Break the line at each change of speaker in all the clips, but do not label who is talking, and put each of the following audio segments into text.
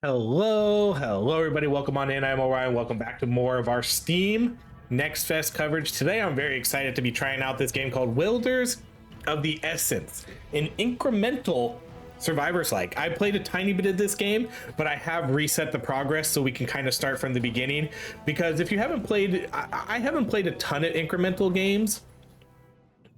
Hello, everybody. Welcome on in. I'm Orion. Welcome back to more of our Steam Next Fest coverage. Today, I'm very excited to be trying out this game called Wielders of the Essence, an incremental survivors like. I played a tiny bit of this game, but I have reset the progress so we can kind of start from the beginning. Because if you haven't played, I haven't played a ton of incremental games,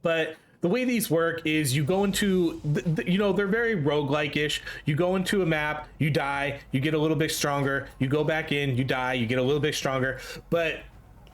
but the way these work is you go into they're very roguelike-ish. You go into a map, you die, you get a little bit stronger, you go back in, you die, you get a little bit stronger. But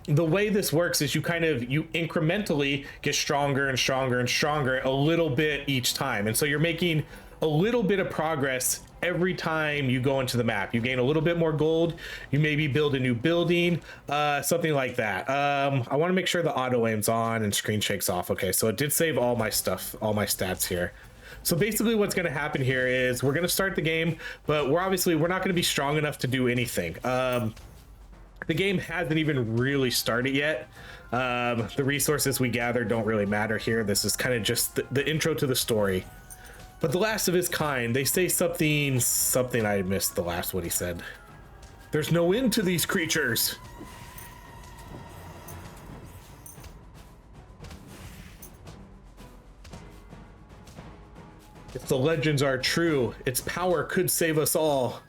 the way this works is you incrementally get stronger and stronger and stronger a little bit each time, and so you're making a little bit of progress every time you go into the map. You gain a little bit more gold, you maybe build a new building, something like that. I want to make sure the auto aim's on and screen shakes off. Okay, so it did save all my stuff, all my stats here. So basically what's going to happen here is we're going to start the game, but we're not going to be strong enough to do anything. The game hasn't even really started yet. The resources we gather don't really matter here. This is kind of just the intro to the story. But the last of his kind, they say something I missed the last what he said. There's no end to these creatures. If the legends are true, its power could save us all.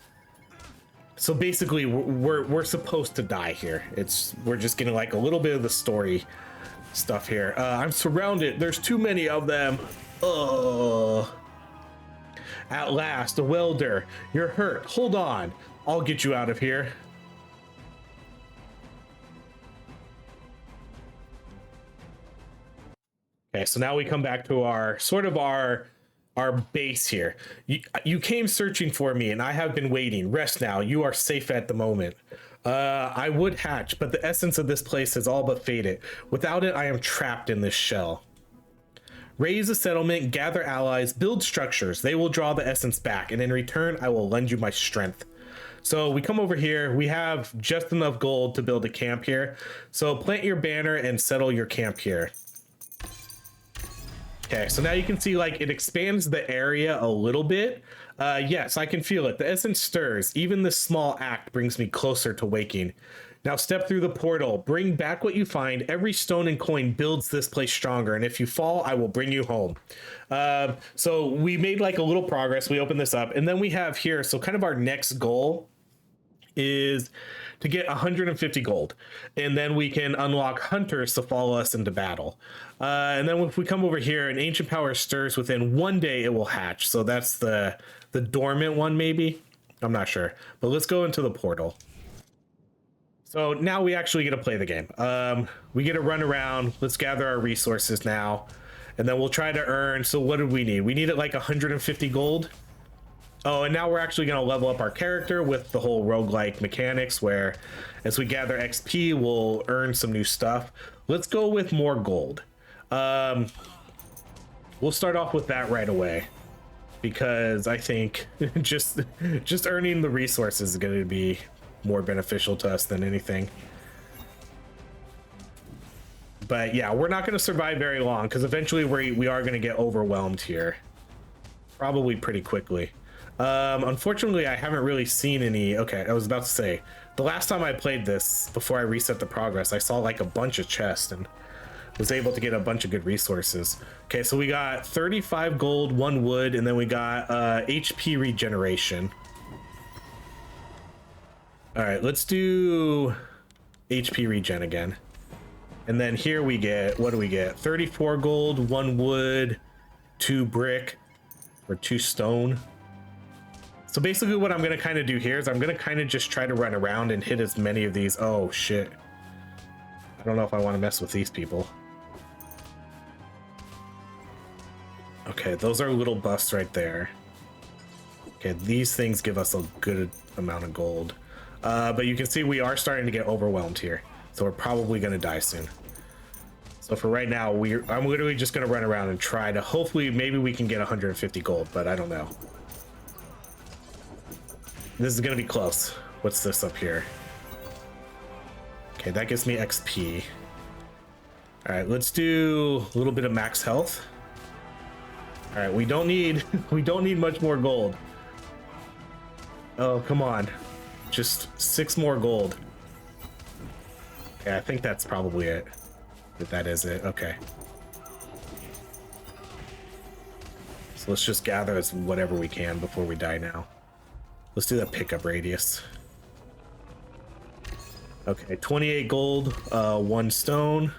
So basically, we're supposed to die here. We're just getting like a little bit of the story stuff here. I'm surrounded. There's too many of them. At last, a welder. You're hurt. Hold on. I'll get you out of here. Okay, so now we come back to our base here. You came searching for me, and I have been waiting. Rest now. You are safe at the moment. I would hatch, but the essence of this place has all but faded. Without it, I am trapped in this shell. Raise a settlement, gather allies, build structures. They will draw the essence back, and in return, I will lend you my strength. So we come over here. We have just enough gold to build a camp here. So plant your banner and settle your camp here. Okay, so now you can see like it expands the area a little bit. Yes, I can feel it. The essence stirs. Even this small act brings me closer to waking. Now step through the portal, bring back what you find. Every stone and coin builds this place stronger, and if you fall, I will bring you home. So we made like a little progress. We open this up, and then we have here, so kind of our next goal is to get 150 gold, and then we can unlock hunters to follow us into battle. And then if we come over here, an ancient power stirs. Within one day it will hatch. So that's the dormant one, maybe. I'm not sure, but let's go into the portal. So now we actually get to play the game. We get to run around. Let's gather our resources now, and then we'll try to earn. So what did we need? We needed like 150 gold. Oh, and now we're actually going to level up our character with the whole roguelike mechanics, where as we gather XP, we'll earn some new stuff. Let's go with more gold. We'll start off with that right away, because I think just earning the resources is going to be more beneficial to us than anything. But yeah, we're not going to survive very long, because eventually we are going to get overwhelmed here, probably pretty quickly. Unfortunately, I haven't really seen any. Okay, I was about to say, the last time I played this before I reset the progress, I saw like a bunch of chests and was able to get a bunch of good resources. Okay, so we got 35 gold, 1 wood, and then we got HP regeneration. All right, let's do HP regen again. And then here we get, what do we get? 34 gold, 1 wood, 2 brick, or 2 stone. So basically what I'm going to kind of do here is I'm going to kind of just try to run around and hit as many of these. Oh, shit. I don't know if I want to mess with these people. Okay, those are little buffs right there. Okay, these things give us a good amount of gold. But you can see we are starting to get overwhelmed here. So we're probably going to die soon. So for right now, I'm literally just going to run around and try to, hopefully, maybe we can get 150 gold, but I don't know. This is going to be close. What's this up here? Okay, that gives me XP. All right, let's do a little bit of max health. All right, we don't need much more gold. Oh, come on. Just 6 more gold. Yeah, I think that's probably it. That is it. Okay. So let's just gather as whatever we can before we die now. Let's do that pickup radius. Okay, 28 gold, 1 stone.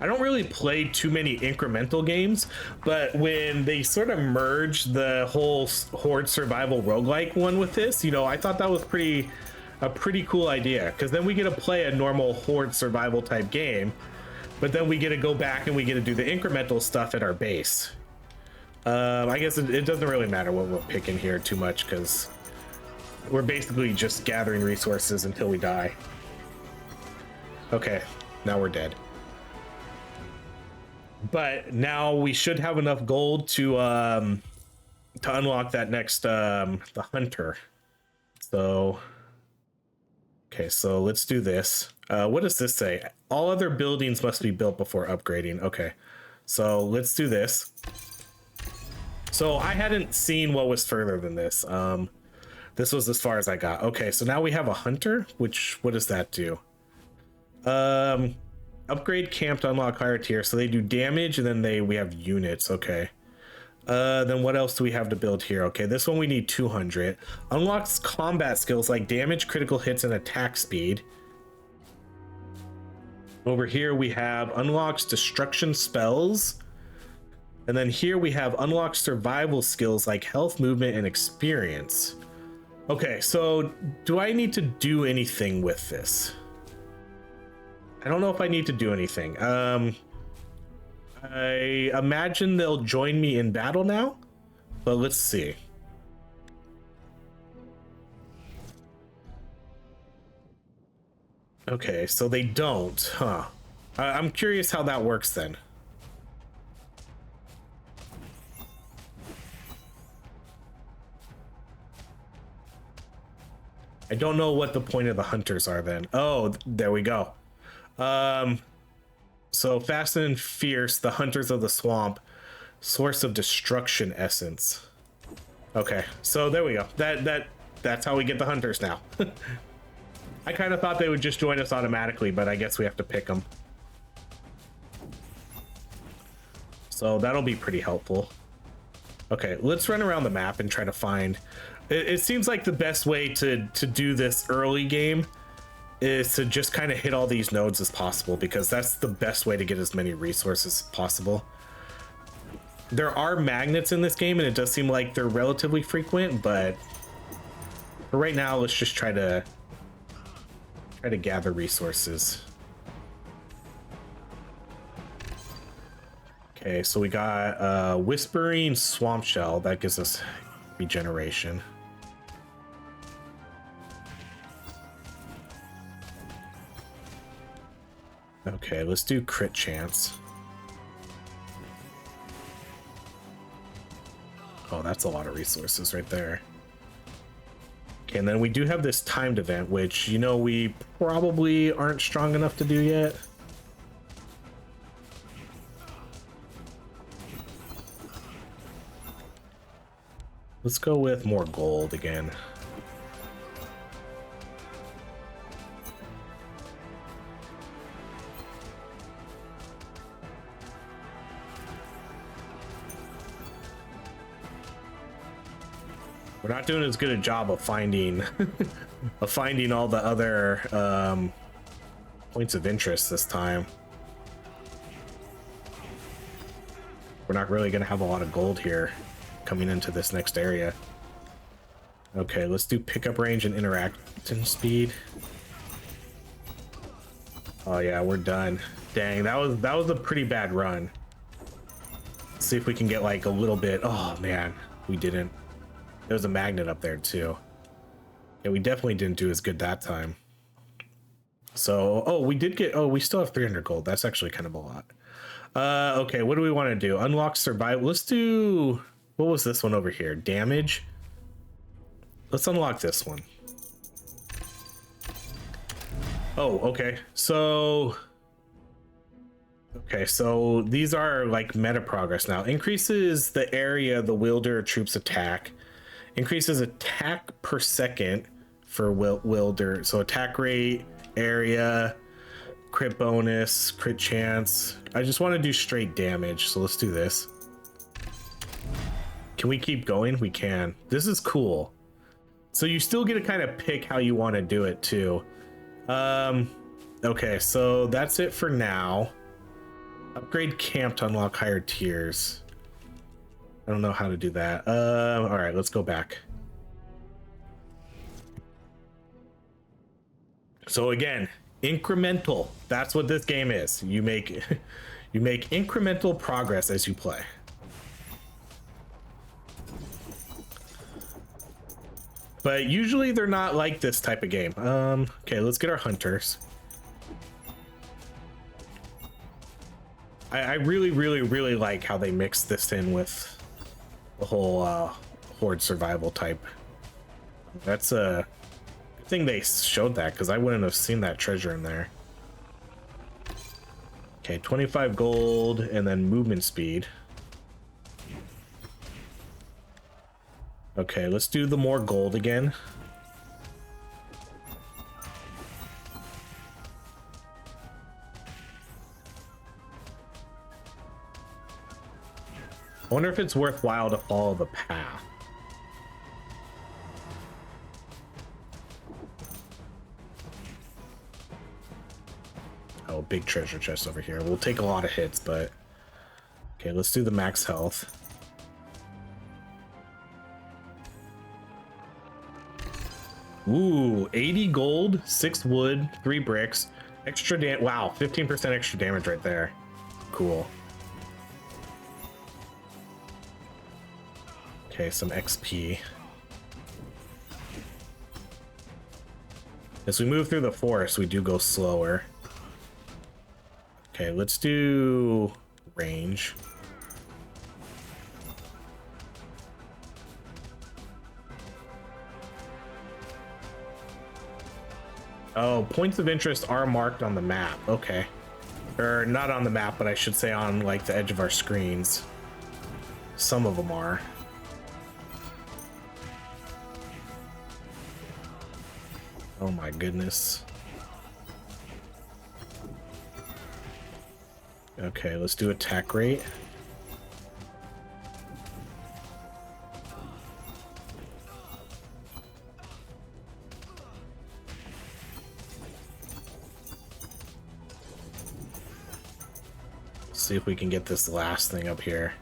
I don't really play too many incremental games, but when they sort of merged the whole horde survival roguelike one with this, you know, I thought that was a pretty cool idea, because then we get to play a normal horde survival type game, but then we get to go back and we get to do the incremental stuff at our base. I guess it doesn't really matter what we're picking here too much, because we're basically just gathering resources until we die. Okay, now we're dead. But now we should have enough gold to unlock that next the hunter. So okay, so let's do this. What does this say? All other buildings must be built before upgrading. Okay, so let's do this. So I hadn't seen what was further than this. This was as far as I got. Okay, so now we have a hunter, which, what does that do? Upgrade camp to unlock higher tier, so they do damage, and then we have units. Okay, then what else do we have to build here? Okay, this one we need 200. Unlocks combat skills like damage, critical hits, and attack speed. Over here we have unlocks destruction spells, and then here we have unlocked survival skills like health, movement, and experience. Okay, so do I need to do anything with this? I don't know if I need to do anything. I imagine they'll join me in battle now, but let's see. Okay, so they don't, huh? I'm curious how that works then. I don't know what the point of the hunters are then. Oh, there we go. So fast and fierce, the hunters of the swamp, source of destruction essence. Okay, so there we go. That's how we get the hunters now. I kind of thought they would just join us automatically, but I guess we have to pick them. So that'll be pretty helpful. Okay, let's run around the map and try to find. It seems like the best way to do this early game is to just kind of hit all these nodes as possible, because that's the best way to get as many resources as possible. There are magnets in this game, and it does seem like they're relatively frequent, but for right now, let's just try to gather resources. Okay, so we got Whispering Swamp Shell. That gives us regeneration. Okay, let's do crit chance. Oh, that's a lot of resources right there. Okay, and then we do have this timed event, which, you know, we probably aren't strong enough to do yet. Let's go with more gold again. We're not doing as good a job of finding all the other points of interest this time. We're not really gonna have a lot of gold here coming into this next area. Okay, let's do pickup range and interaction speed. Oh yeah, we're done. Dang, that was a pretty bad run. Let's see if we can get like a little bit. Oh man, we didn't. There's a magnet up there too. Yeah, we definitely didn't do as good that time. So, oh, we did get, oh, we still have 300 gold. That's actually kind of a lot. Okay, what do we want to do? Unlock survival. Let's do, what was this one over here? Damage. Let's unlock this one. Oh, okay. So Okay, so these are like meta progress now. Increases the area the wielder troops attack. Increases attack per second for wielder. So attack rate, area, crit bonus, crit chance. I just want to do straight damage, so let's do this. Can we keep going? We can. This is cool. So you still get to kind of pick how you want to do it too. Okay, so that's it for now. Upgrade camp to unlock higher tiers. I don't know how to do that. All right, let's go back. So again, incremental. That's what this game is. You make incremental progress as you play. But usually they're not like this type of game. Okay, let's get our hunters. I really like how they mix this in with the whole horde survival type. That's a good thing they showed that, because I wouldn't have seen that treasure in there. Okay, 25 gold and then movement speed. Okay, let's do the more gold again. I wonder if it's worthwhile to follow the path. Oh, big treasure chest over here. We'll take a lot of hits, but... Okay, let's do the max health. Ooh, 80 gold, 6 wood, 3 bricks. Extra damage. Wow, 15% extra damage right there. Cool. Okay, some XP. As we move through the forest, we do go slower. Okay, let's do range. Oh, points of interest are marked on the map. Okay. Or not on the map, but I should say on like the edge of our screens. Some of them are. Oh my goodness. Okay, let's do attack rate. See if we can get this last thing up here.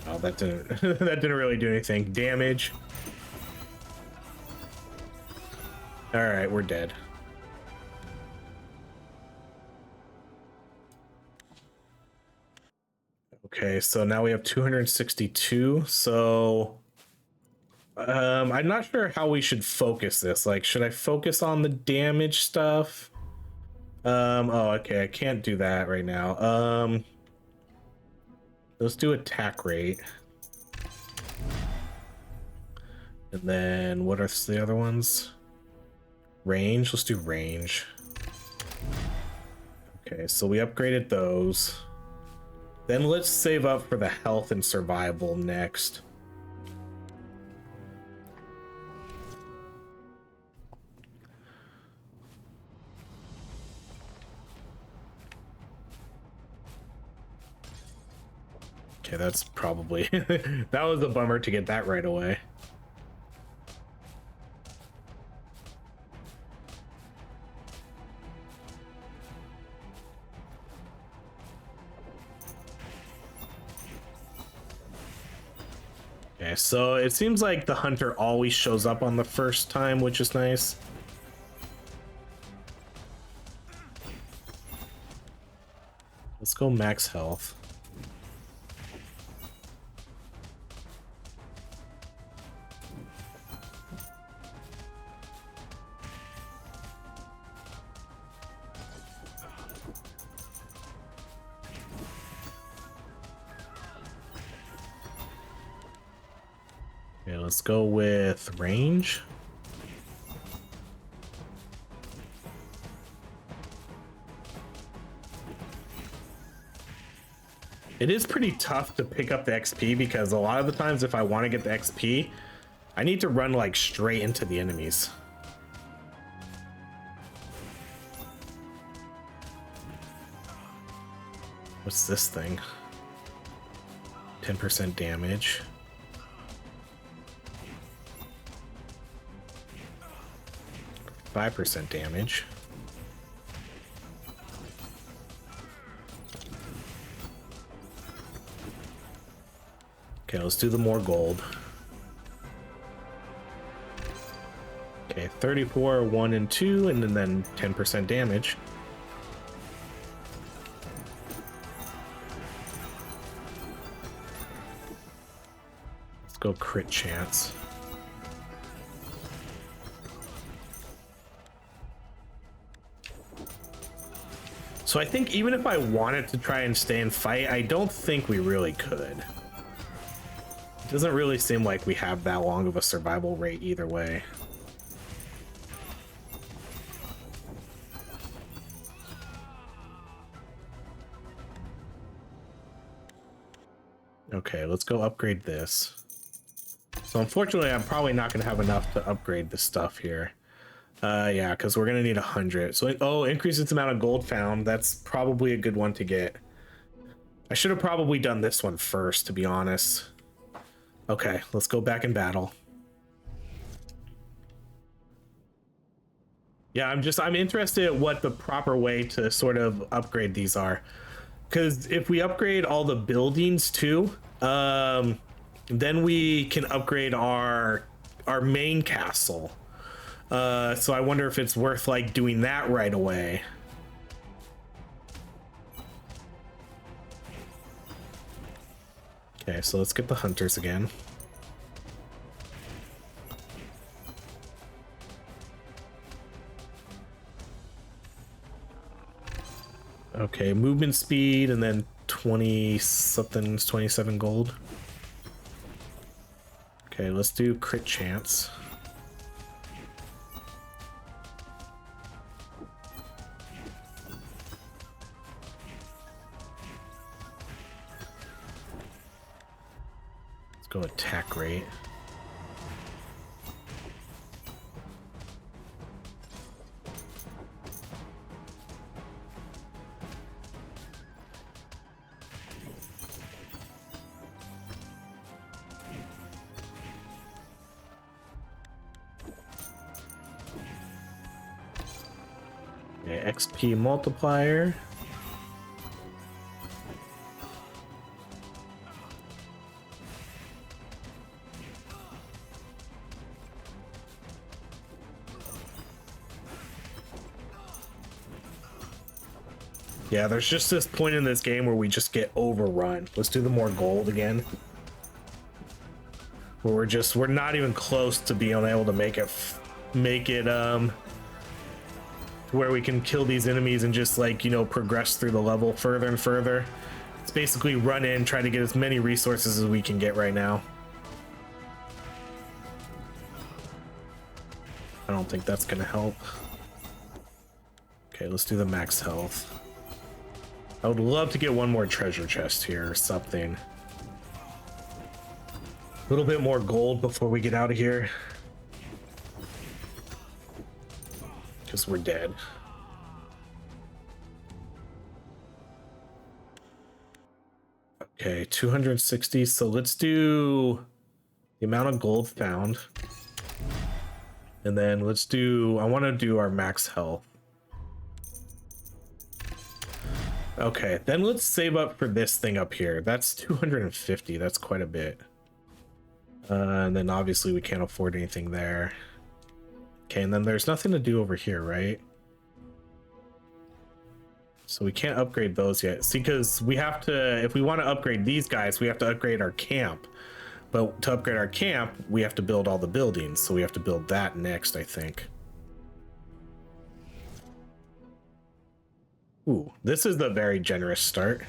Oh, that didn't that didn't really do anything. Damage. All right, we're dead. Okay, so now we have 262. So I'm not sure how we should focus this. Like, should I focus on the damage stuff? Oh, okay, I can't do that right now. Let's do attack rate. And then what are the other ones? Range, let's do range. Okay, so we upgraded those. Then let's save up for the health and survival next. Okay, that's probably... that was a bummer to get that right away. Okay, so it seems like the hunter always shows up on the first time, which is nice. Let's go max health. Okay, let's go with range. It is pretty tough to pick up the XP because a lot of the times if I want to get the XP, I need to run like straight into the enemies. What's this thing? 10% damage. %5 damage. Okay, let's do the more gold. Okay, 34, 1 and 2, and then 10% damage. Let's go crit chance. So I think even if I wanted to try and stay and fight, I don't think we really could. It doesn't really seem like we have that long of a survival rate either way. Okay, let's go upgrade this. So unfortunately, I'm probably not going to have enough to upgrade this stuff here. Yeah, because we're going to need 100. So, oh, increase its amount of gold found. That's probably a good one to get. I should have probably done this one first, to be honest. Okay, let's go back in battle. Yeah, I'm interested at what the proper way to sort of upgrade these are. Because if we upgrade all the buildings too, then we can upgrade our main castle. So I wonder if it's worth like doing that right away. Okay, so let's get the hunters again. Okay, movement speed and then 20 something, 27 gold. Okay, let's do crit chance. Let's go attack rate. Okay, XP multiplier. Yeah, there's just this point in this game where we just get overrun. Let's do the more gold again. Where we're not even close to being able to make it where we can kill these enemies and just like, you know, progress through the level further and further. It's basically run in, try to get as many resources as we can get right now. I don't think that's gonna help. Okay, let's do the max health. I would love to get one more treasure chest here or something. A little bit more gold before we get out of here. Because we're dead. Okay, 260. So let's do the amount of gold found. And then let's do, I want to do our max health. Okay, then let's save up for this thing up here. That's 250. That's quite a bit. And then obviously we can't afford anything there. Okay, and then there's nothing to do over here, right? So we can't upgrade those yet. See, because we have to, if we want to upgrade these guys, we have to upgrade our camp. But to upgrade our camp, we have to build all the buildings. So we have to build that next, I think. Ooh, this is the very generous start.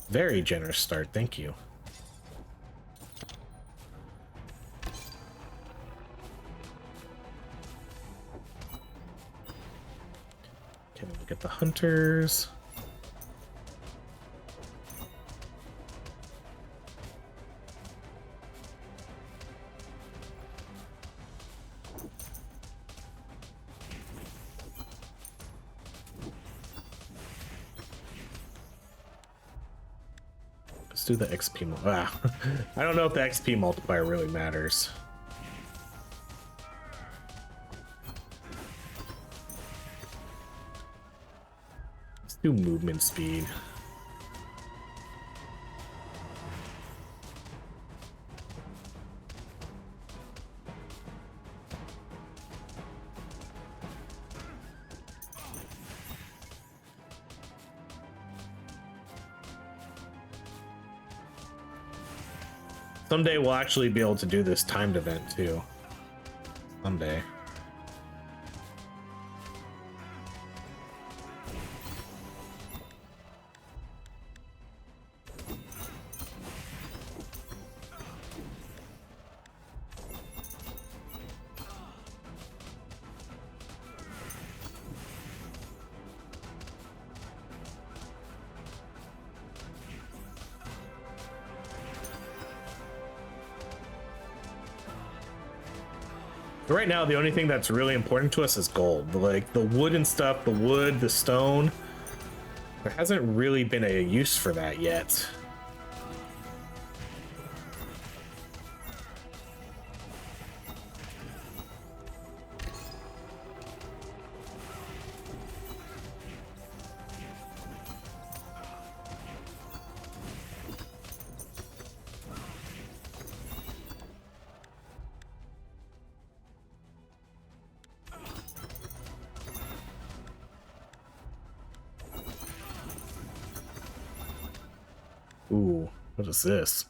Very generous start, thank you. Okay, we'll get the hunters. Let's do the XP. Ah, I don't know if the XP multiplier really matters. Let's do movement speed. Someday we'll actually be able to do this timed event too. Someday. Right now, the only thing that's really important to us is gold. Like the wood and stuff, the wood, the stone. There hasn't really been a use for that yet. Ooh, what is this?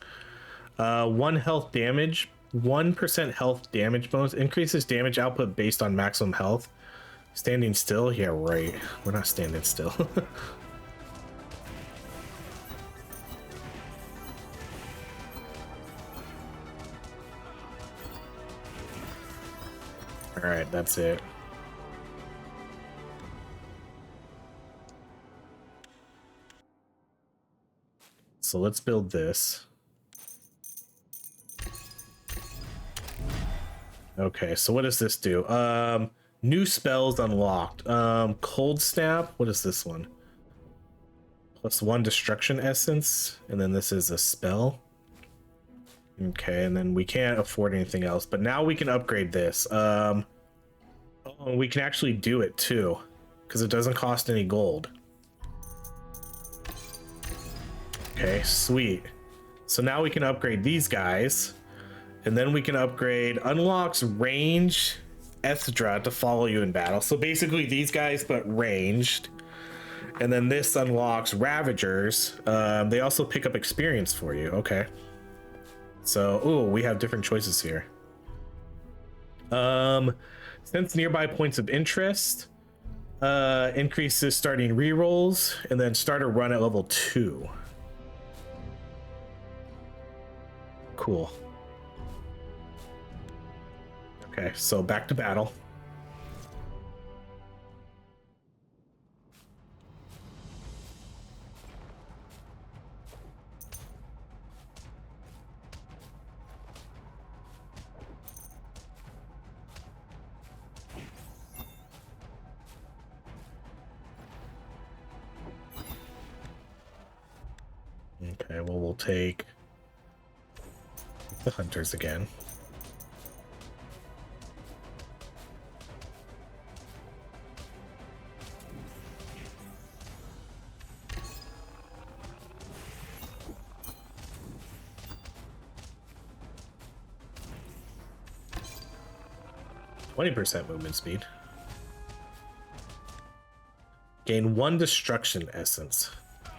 1 health damage, 1% health damage bonus, increases damage output based on maximum health. Standing still? Yeah, right. We're not standing still. All right, that's it. So let's build this. Okay, so what does this do? New spells unlocked. Cold Snap. What is this one? +1 destruction essence, and then this is a spell. Okay, and then we can't afford anything else, but now we can upgrade this. Oh, we can actually do it too, because it doesn't cost any gold. Okay, sweet. So now we can upgrade these guys, and then we can upgrade unlocks range Ethidra to follow you in battle. So basically these guys, but ranged. And then this unlocks Ravagers. They also pick up experience for you. Okay. So, ooh, we have different choices here. Since nearby points of interest, increases starting rerolls, and then start a run at level 2. Cool. Okay, so back to battle. Okay, well, we'll take the hunters again. %20 movement speed. Gain 1 destruction essence.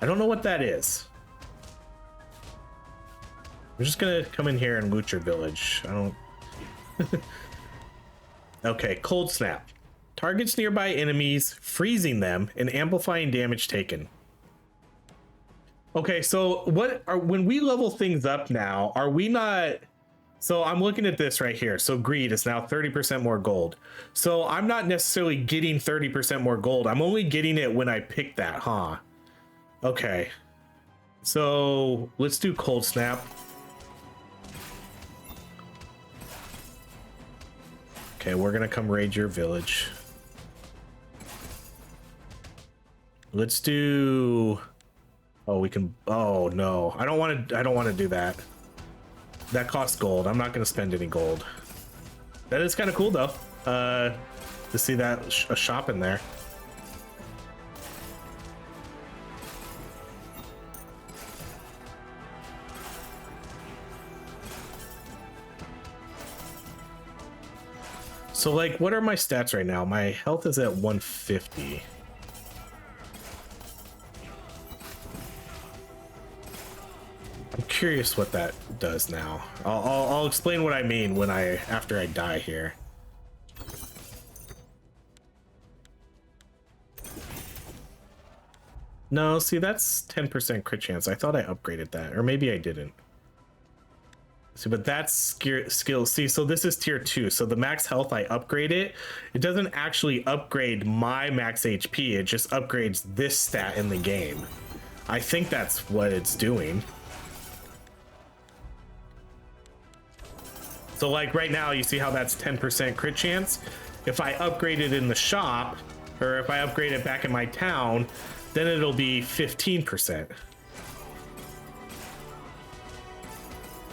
I don't know what that is. I'm just gonna come in here and loot your village. I don't... Okay, Cold Snap. Targets nearby enemies, freezing them, and amplifying damage taken. Okay, so when we level things up now, are we not So I'm looking at this right here. So greed is now 30% more gold. So I'm not necessarily getting 30% more gold. I'm only getting it when I pick that, huh? Okay. So let's do cold snap. Okay, we're gonna come raid your village. Let's do... Oh, we can... Oh, no. I don't want to do that. That costs gold. I'm not going to spend any gold. That is kind of cool, though. To see that a shop in there. So, like, what are my stats right now? My health is at 150. I'm curious what that does now. I'll explain what I mean when after I die here. No, see, that's 10% crit chance. I thought I upgraded that, or maybe I didn't. See, but that's skill. See, so this is tier 2. So the max health, I upgrade it. It doesn't actually upgrade my max HP. It just upgrades this stat in the game. I think that's what it's doing. So like right now, you see how that's 10% crit chance? If I upgrade it in the shop, or if I upgrade it back in my town, then it'll be 15%.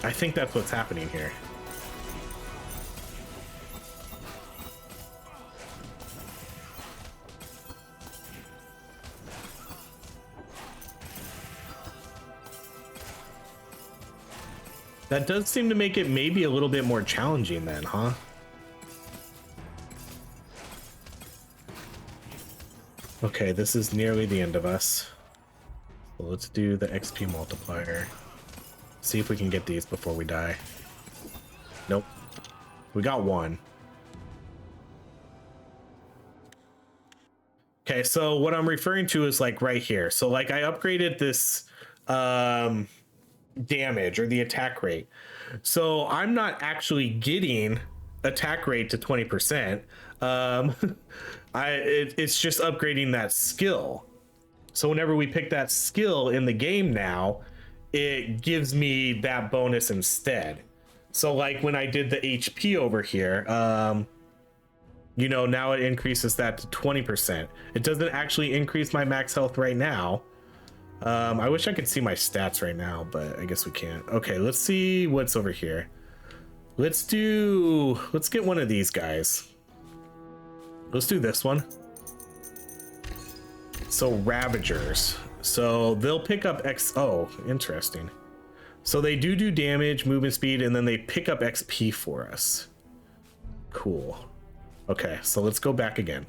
I think that's what's happening here. That does seem to make it maybe a little bit more challenging then, huh? Okay, this is nearly the end of us. So let's do the XP multiplier. See if we can get these before we die. Nope. We got one. Okay, so what I'm referring to is like right here. So like I upgraded this damage or the attack rate. So I'm not actually getting attack rate to 20%. It's just upgrading that skill. So whenever we pick that skill in the game now, it gives me that bonus instead. So like when I did the HP over here, you know, now it increases that to 20%. It doesn't actually increase my max health right now. I wish I could see my stats right now, but I guess we can't. Okay, let's see what's over here. Let's get one of these guys. Let's do this one. So Ravagers. So they'll pick up oh, interesting. So they do damage, movement speed, and then they pick up XP for us. Cool. Okay, so let's go back again.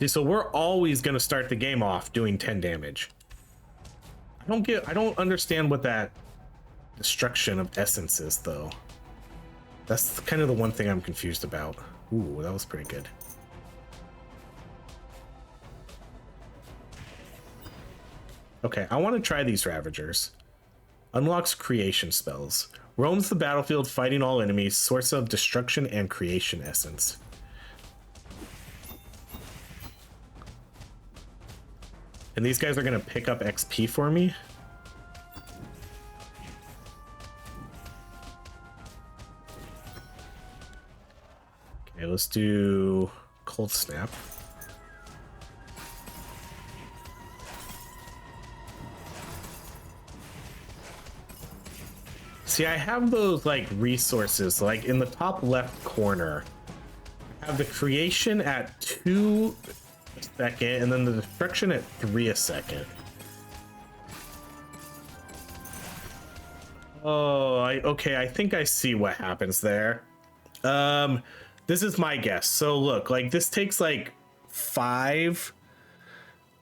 So we're always going to start the game off doing 10 damage. I don't understand what that destruction of essence is, though. That's kind of the one thing I'm confused about. Ooh, that was pretty good. Okay, I want to try these Ravagers. Unlocks creation spells. Roams the battlefield fighting all enemies. Source of destruction and creation essence. And these guys are going to pick up XP for me. Okay, let's do Cold Snap. See, I have those like resources, like in the top left corner. I have the creation at 2 a second, and then the destruction at 3 a second. Oh, okay, I think I see what happens there. This is my guess. So look, like this takes like 5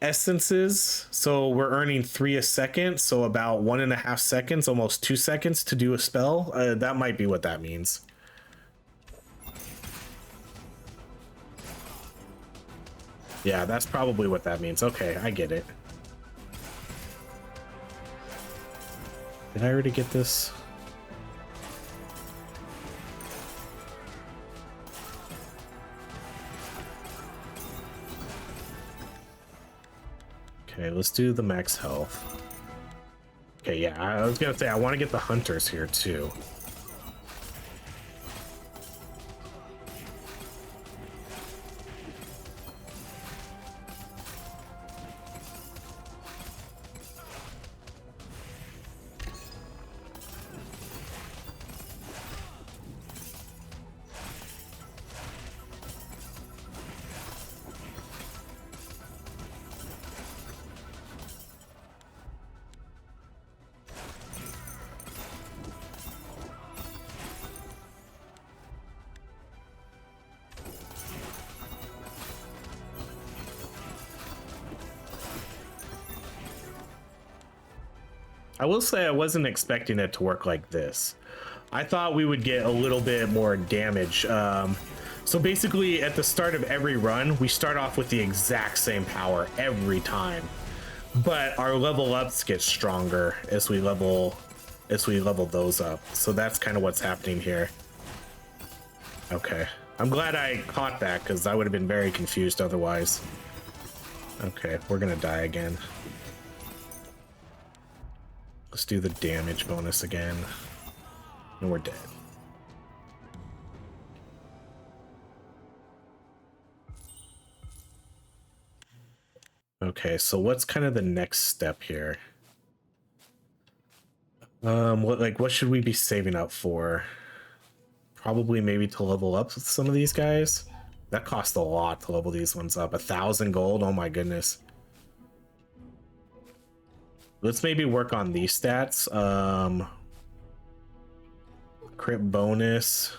essences, so we're earning 3 a second, so about 1.5 seconds, almost 2 seconds to do a spell. That might be what that means. Yeah, that's probably what that means. Okay, I get it. Did I already get this? Okay, let's do the max health. Okay, yeah, I was gonna say I want to get the hunters here too. I will say I wasn't expecting it to work like this. I thought we would get a little bit more damage. So basically at the start of every run, we start off with the exact same power every time. But our level ups get stronger as we level those up. So that's kind of what's happening here. Okay. I'm glad I caught that because I would have been very confused otherwise. Okay, we're gonna die again. Let's do the damage bonus again. And we're dead. Okay, so what's kind of the next step here? What should we be saving up for? Probably maybe to level up some of these guys. That costs a lot to level these ones up. 1,000 gold, oh my goodness. Let's maybe work on these stats. Crit bonus.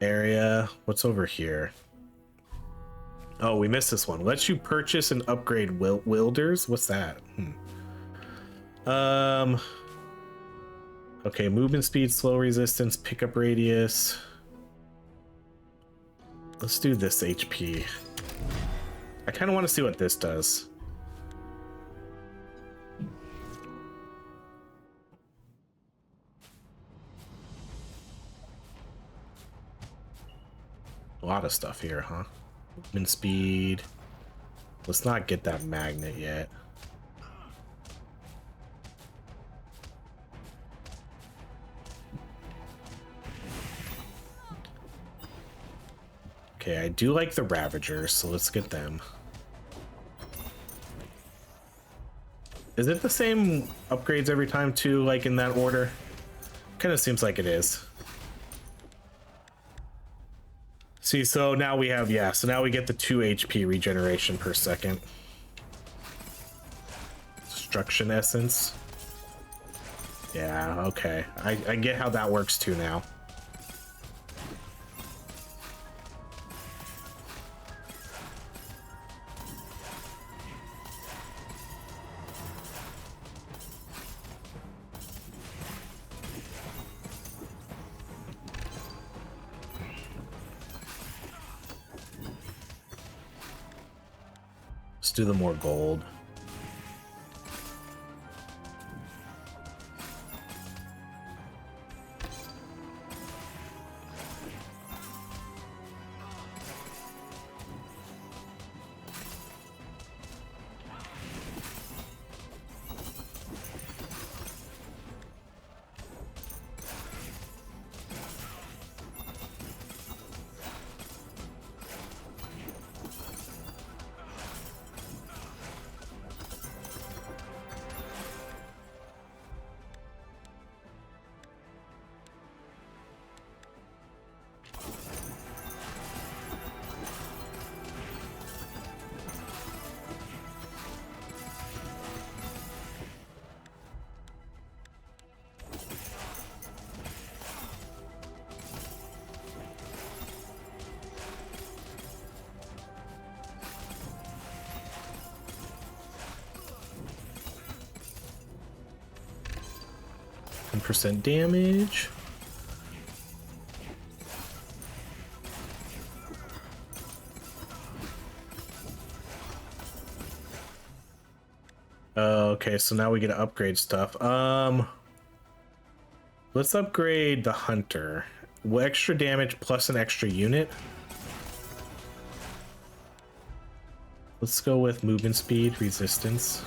Area. What's over here? Oh, we missed this one. Lets you purchase and upgrade Wielders. What's that? Okay, movement speed, slow resistance, pickup radius. Let's do this HP. I kind of want to see what this does. A lot of stuff here, huh? Movement speed. Let's not get that magnet yet. Okay, I do like the Ravagers, so let's get them. Is it the same upgrades every time too, like in that order? Kind of seems like it is. See, so now we have, yeah, so now we get the 2 HP regeneration per second. Destruction essence. Yeah, okay. I get how that works too now. Let's do the more gold. Percent damage. Okay, so now we get to upgrade stuff. Let's upgrade the hunter. Extra damage plus an extra unit. Let's go with movement speed, resistance.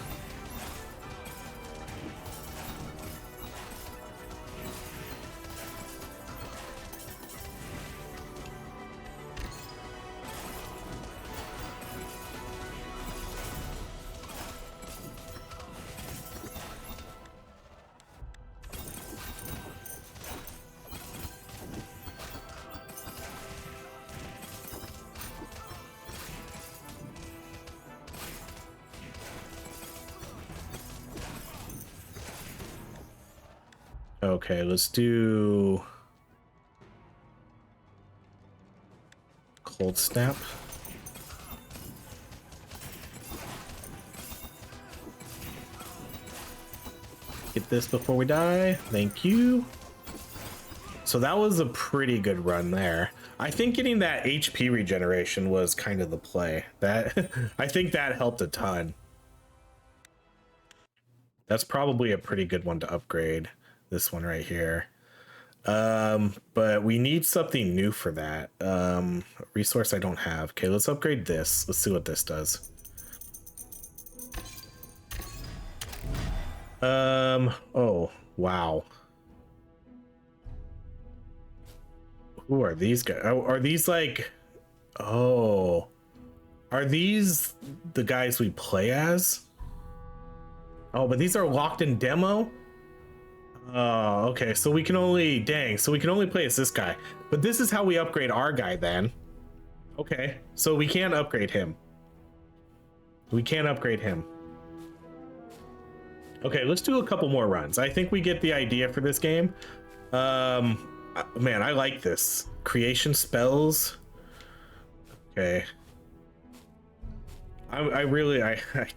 Okay, let's do cold snap. Get this before we die. Thank you. So that was a pretty good run there. I think getting that HP regeneration was kind of the play. That I think that helped a ton. That's probably a pretty good one to upgrade. This one right here. But we need something new for that. Resource I don't have. Okay, let's upgrade this. Let's see what this does. Oh, wow. Who are these guys? Oh, are these like, oh, are these the guys we play as? Oh, but these are locked in demo? Oh, okay. So we can only, dang, so we can only play as this guy. But this is how we upgrade our guy then. Okay, so we can't upgrade him. We can't upgrade him. Okay, let's do a couple more runs. I think we get the idea for this game. Man, I like this. Creation spells. Okay. I really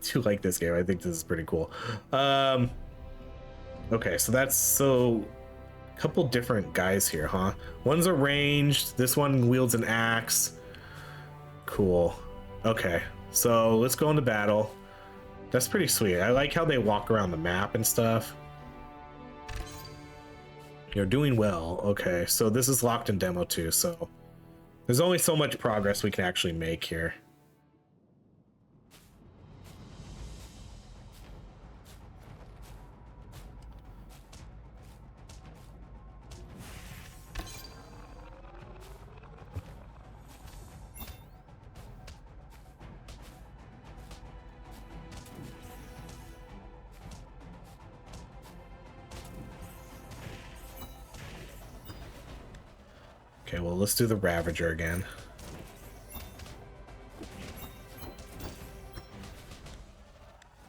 do like this game. I think this is pretty cool. Okay, so that's a couple different guys here, huh? One's a ranged, this one wields an axe. Cool. Okay, so let's go into battle. That's pretty sweet. I like how they walk around the map and stuff. You're doing well. Okay, so this is locked in demo too, so there's only so much progress we can actually make here. Okay, well, let's do the Ravager again.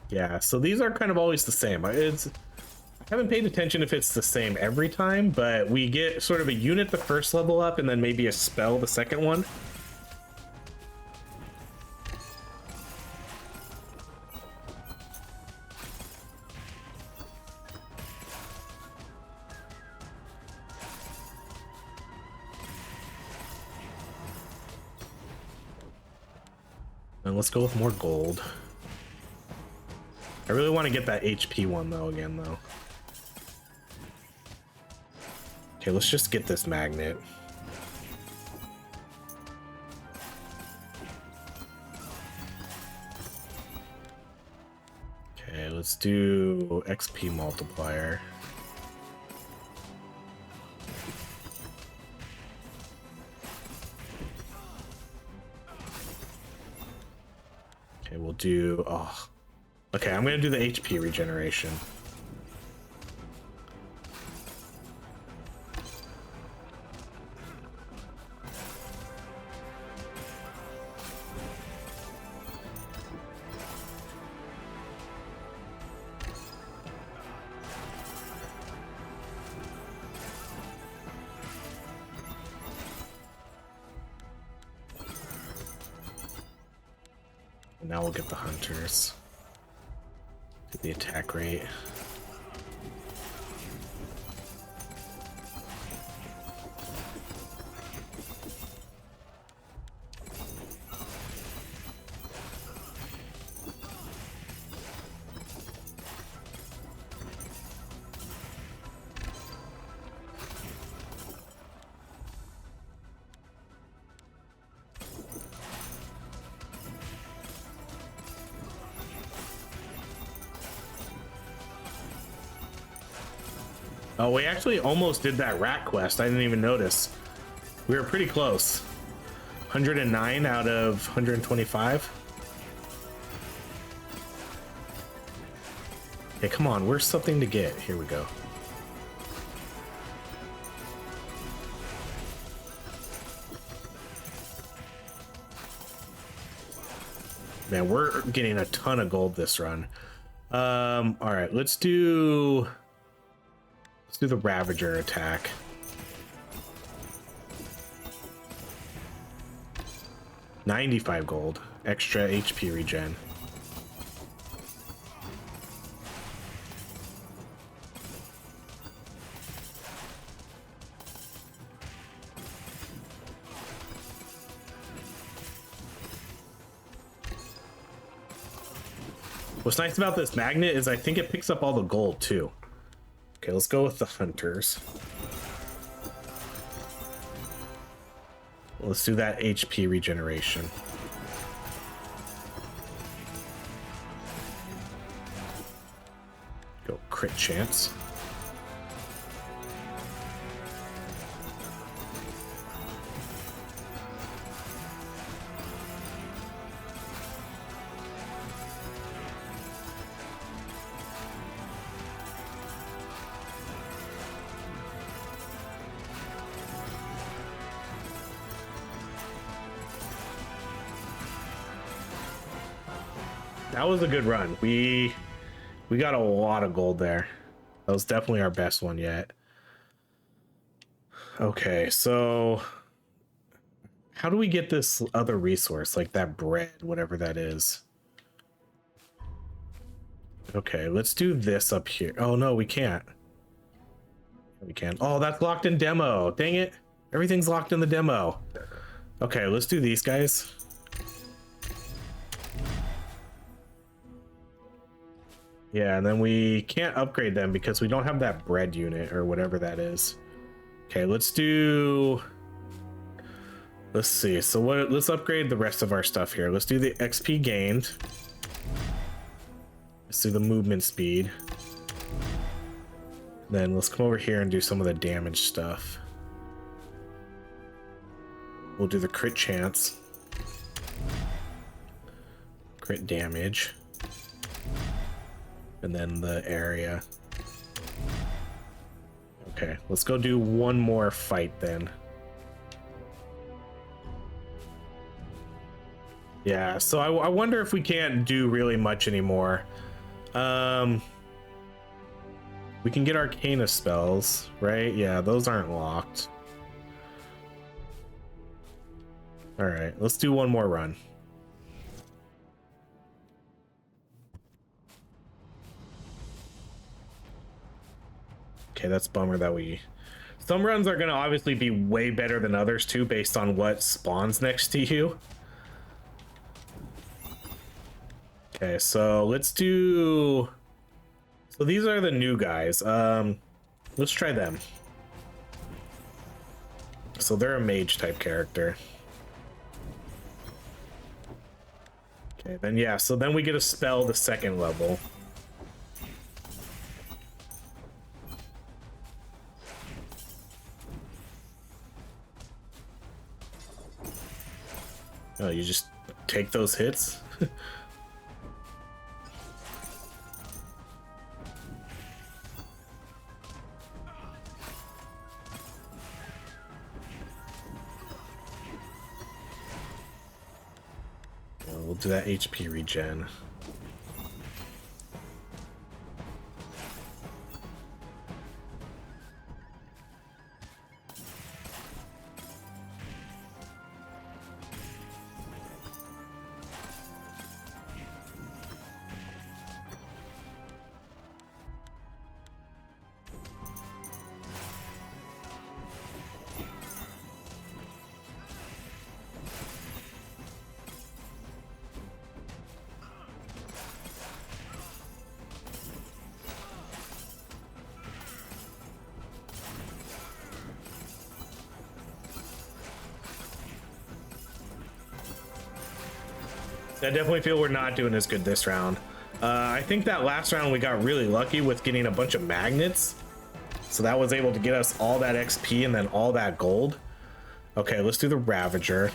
Yeah, so these are kind of always the same. I haven't paid attention if it's the same every time, but we get sort of a unit the first level up and then maybe a spell the second one. And let's go with more gold. I really want to get that HP one though again though. Okay, let's just get this magnet. Okay, let's do XP multiplier. Okay, we'll do, oh. Okay, I'm gonna do the HP regeneration. And now we'll get the hunters. Get the attack rate. Oh, we actually almost did that rat quest. I didn't even notice. We were pretty close. 109 out of 125. Hey, come on. Where's something to get? Here we go. Man, we're getting a ton of gold this run. All right, let's do the Ravager attack. $95 gold, extra HP regen. What's nice about this magnet is I think it picks up all the gold too. Okay, let's go with the hunters. Let's do that HP regeneration. Go crit chance. That was a good run. We got a lot of gold there. That was definitely our best one yet. Okay, so how do we get this other resource, like that bread, whatever that is? Okay, let's do this up here. Oh no, we can't. We can. Oh, that's locked in demo. Dang it. Everything's locked in the demo. Okay, let's do these guys. Yeah, and then we can't upgrade them because we don't have that bread unit or whatever that is. Okay, let's see. So let's upgrade the rest of our stuff here. Let's do the XP gained. Let's do the movement speed. Then let's come over here and do some of the damage stuff. We'll do the crit chance. Crit damage. And then the area. Okay, let's go do one more fight then. Yeah, so I wonder if we can't do really much anymore. We can get Arcana spells, right? Yeah, those aren't locked. All right, let's do one more run. Okay, that's bummer that some runs are gonna obviously be way better than others too, based on what spawns next to you. Okay, so let's do. So these are the new guys. Let's try them. So they're a mage type character. Okay, then yeah. So then we get a spell the second level. Oh, you just take those hits? We'll do that HP regen. I definitely feel we're not doing as good this round. I think that last round we got really lucky with getting a bunch of magnets. So that was able to get us all that XP and then all that gold. Okay, let's do the Ravager.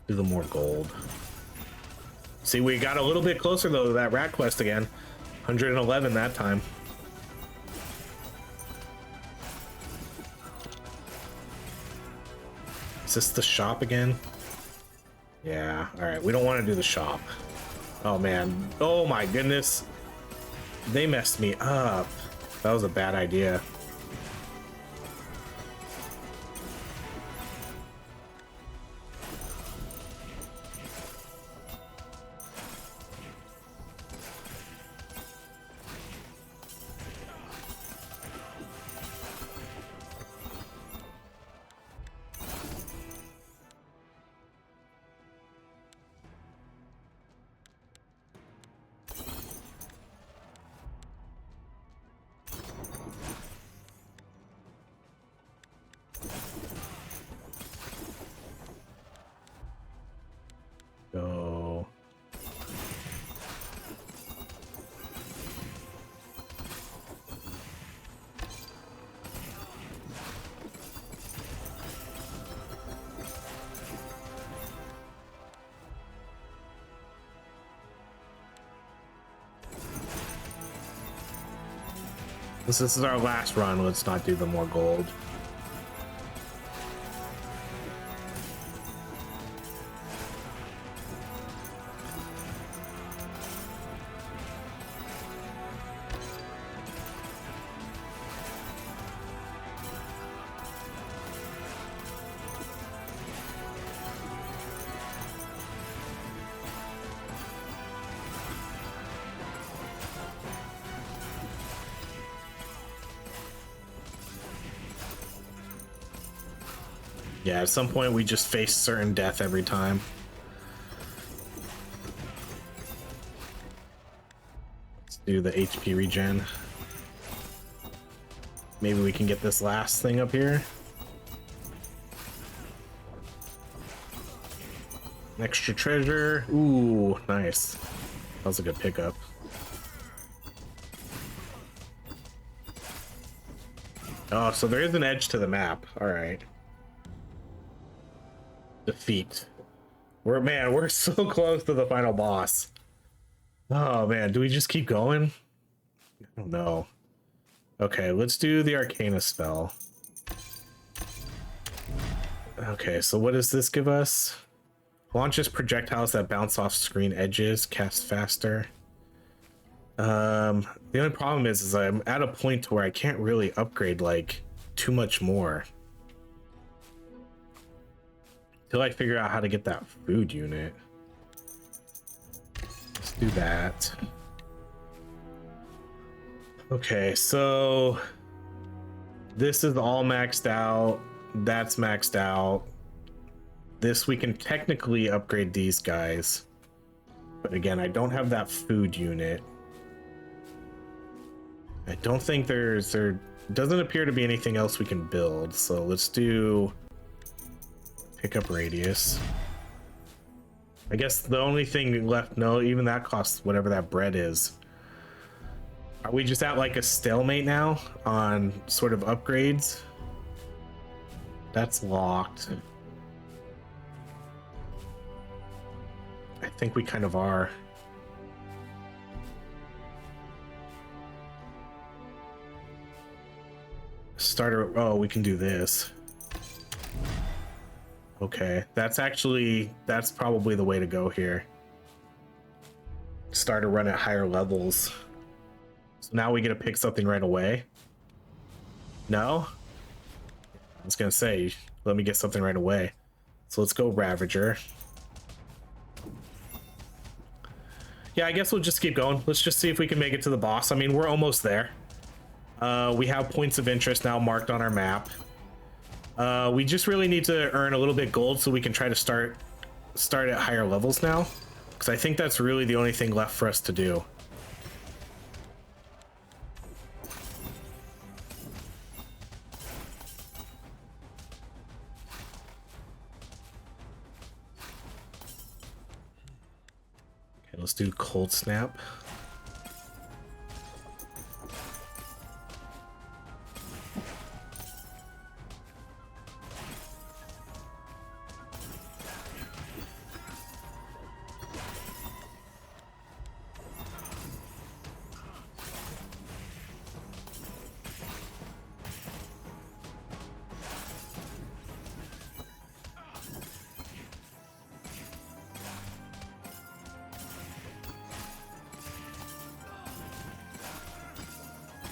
Do the more gold. See, we got a little bit closer though to that rat quest again. 111 that time. Is this the shop again? Yeah, all right, we don't want to do the shop. Oh man, oh my goodness. They messed me up. That was a bad idea. Go. This is our last run. Let's not do the more gold. Yeah, at some point we just face certain death every time. Let's do the HP regen. Maybe we can get this last thing up here. Extra treasure. Ooh, nice. That was a good pickup. Oh, so there is an edge to the map. All right. Defeat. We're so close to the final boss. Oh man, do we just keep going? I don't know. Okay, let's do the Arcana spell. Okay, so what does this give us? Launches projectiles that bounce off screen edges, cast faster. The only problem is I'm at a point where I can't really upgrade like too much more. Till I figure out how to get that food unit. Let's do that. Okay, so this is all maxed out. That's maxed out. This we can technically upgrade these guys. But again, I don't have that food unit. I don't think there doesn't appear to be anything else we can build. So let's do pickup radius. I guess the only thing left, no, even that costs whatever that bread is. Are we just at like a stalemate now on sort of upgrades? That's locked. I think we kind of are. Starter, oh, we can do this. Okay, that's probably the way to go here. Start to run at higher levels. So now we get to pick something right away. No? I was gonna say, let me get something right away. So let's go Ravager. Yeah, I guess we'll just keep going. Let's just see if we can make it to the boss. I mean, we're almost there. We have points of interest now marked on our map. We just really need to earn a little bit gold so we can try to start at higher levels now, because I think that's really the only thing left for us to do. Okay, let's do cold snap.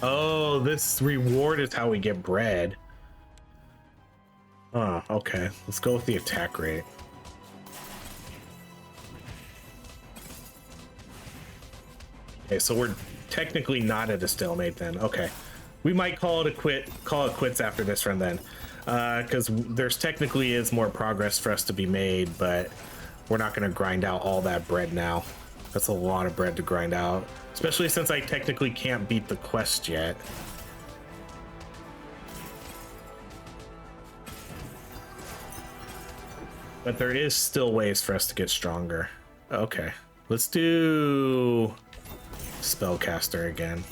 Oh, this reward is how we get bread. Oh, okay. Let's go with the attack rate. Okay, so we're technically not at a stalemate then. Okay. We might call it quits after this run then. Because there's technically is more progress for us to be made, but we're not going to grind out all that bread now. That's a lot of bread to grind out, especially since I technically can't beat the quest yet. But there is still ways for us to get stronger. Okay, let's do Spellcaster again.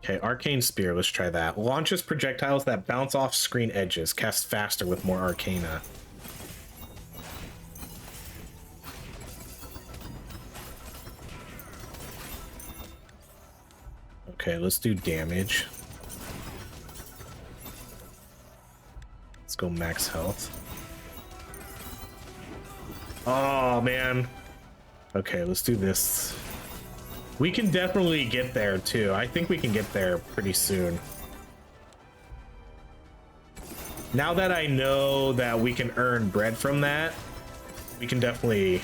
Okay, Arcane Spear, let's try that. Launches projectiles that bounce off screen edges, cast faster with more Arcana. Okay, let's do damage. Let's go max health. Oh, man. Okay, let's do this. We can definitely get there too. I think we can get there pretty soon. Now that I know that we can earn bread from that, we can definitely...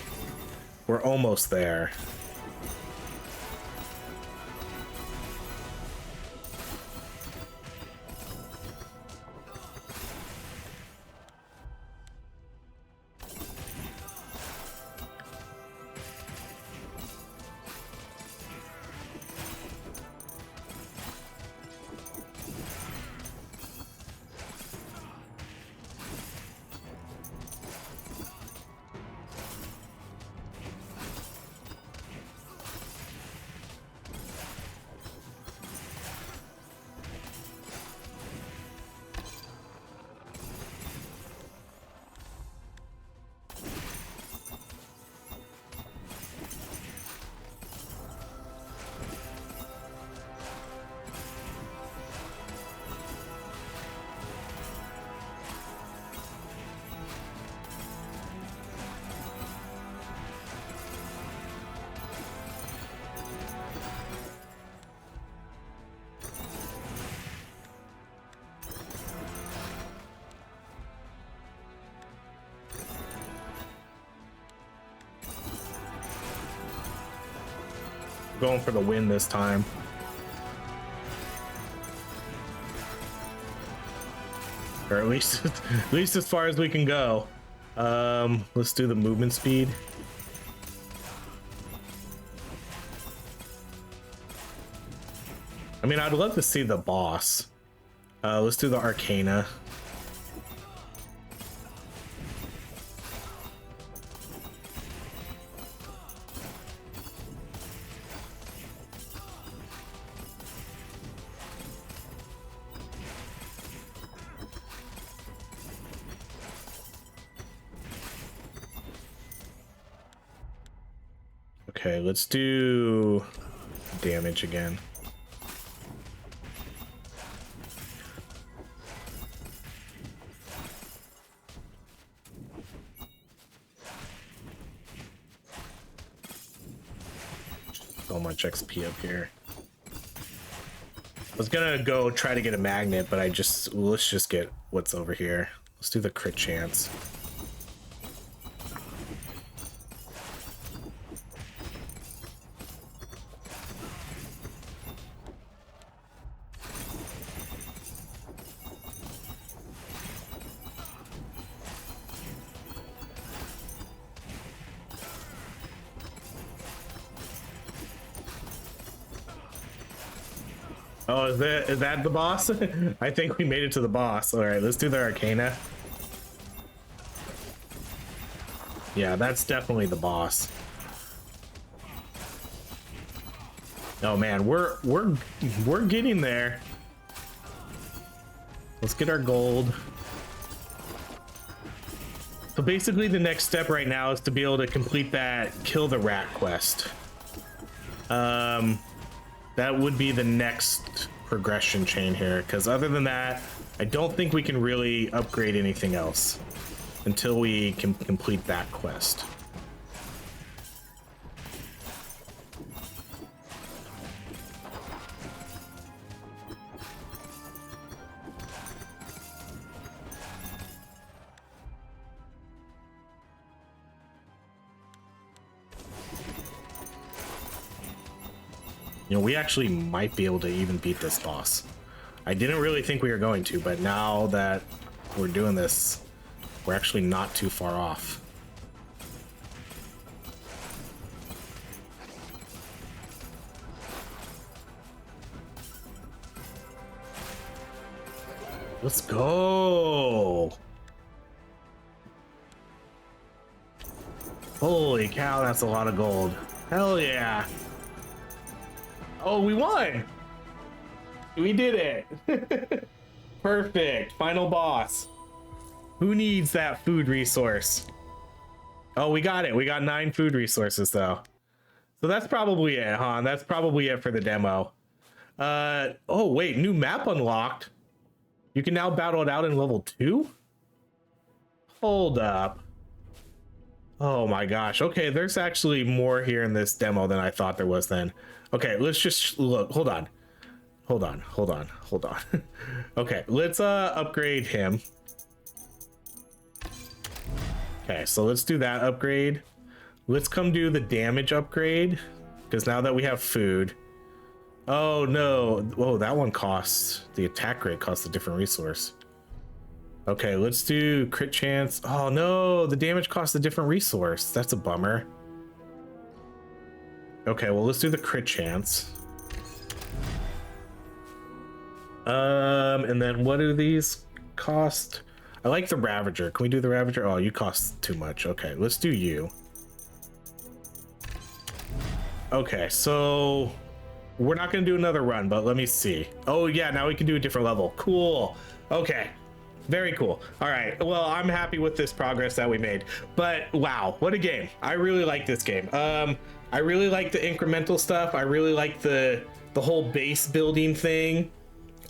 We're almost there. Going for the win this time. Or at least as far as we can go. Let's do the movement speed. I mean, I'd love to see the boss. Let's do the Arcana. Okay, let's do damage again. So much XP up here. I was gonna go try to get a magnet, but let's just get what's over here. Let's do the crit chance. Oh, is that the boss? I think we made it to the boss. All right, let's do the Arcana. Yeah, that's definitely the boss. Oh man, we're getting there. Let's get our gold. So basically the next step right now is to be able to complete that kill the rat quest. That would be the next progression chain here, because other than that, I don't think we can really upgrade anything else until we can complete that quest. You know, we actually might be able to even beat this boss. I didn't really think we were going to, but now that we're doing this, we're actually not too far off. Let's go! Holy cow, that's a lot of gold. Hell yeah! Oh, we won! We did it! Perfect! Final boss. Who needs that food resource? Oh, we got it. We got 9 food resources, though. So that's probably it, huh? That's probably it for the demo. Oh, wait. New map unlocked. You can now battle it out in level 2? Hold up. Oh my gosh. Okay, there's actually more here in this demo than I thought there was then. Okay, let's just look. Hold on. Okay, let's upgrade him. Okay, so let's do that upgrade. Let's come do the damage upgrade, because now that we have food. Oh no. Whoa, that one costs, the attack rate costs a different resource. Okay, let's do crit chance. Oh no, the damage costs a different resource. That's a bummer. Okay, well, let's do the crit chance. And then what do these cost? I like the Ravager. Can we do the Ravager? Oh, you cost too much. Okay, let's do you. Okay, so we're not gonna do another run, but let me see. Oh yeah, now we can do a different level. Cool. Okay. Very cool. All right. Well, I'm happy with this progress that we made. But wow, what a game. I really like this game. I really like the incremental stuff. I really like the whole base building thing.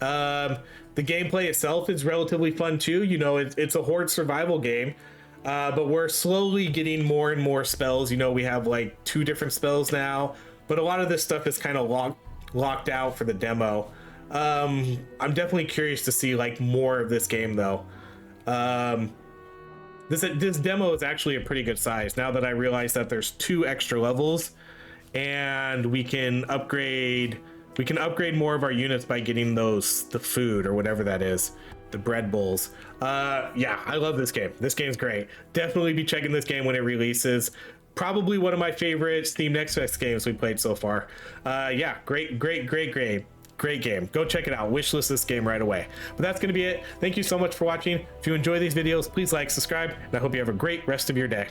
The gameplay itself is relatively fun too. You know, it's a horde survival game. But we're slowly getting more and more spells. You know, we have like 2 different spells now, but a lot of this stuff is kind of locked out for the demo. I'm definitely curious to see like more of this game though. This demo is actually a pretty good size now that I realize that there's 2 extra levels, and we can upgrade more of our units by getting the food or whatever that is, the bread bowls. Yeah, I love this game. This game's great. Definitely be checking this game when it releases. Probably one of my favorite Steam Next Fest games we played so far. Yeah, great game. Go check it out. Wishlist this game right away. But that's gonna be it. Thank you so much for watching. If you enjoy these videos, please like, subscribe, and I hope you have a great rest of your day.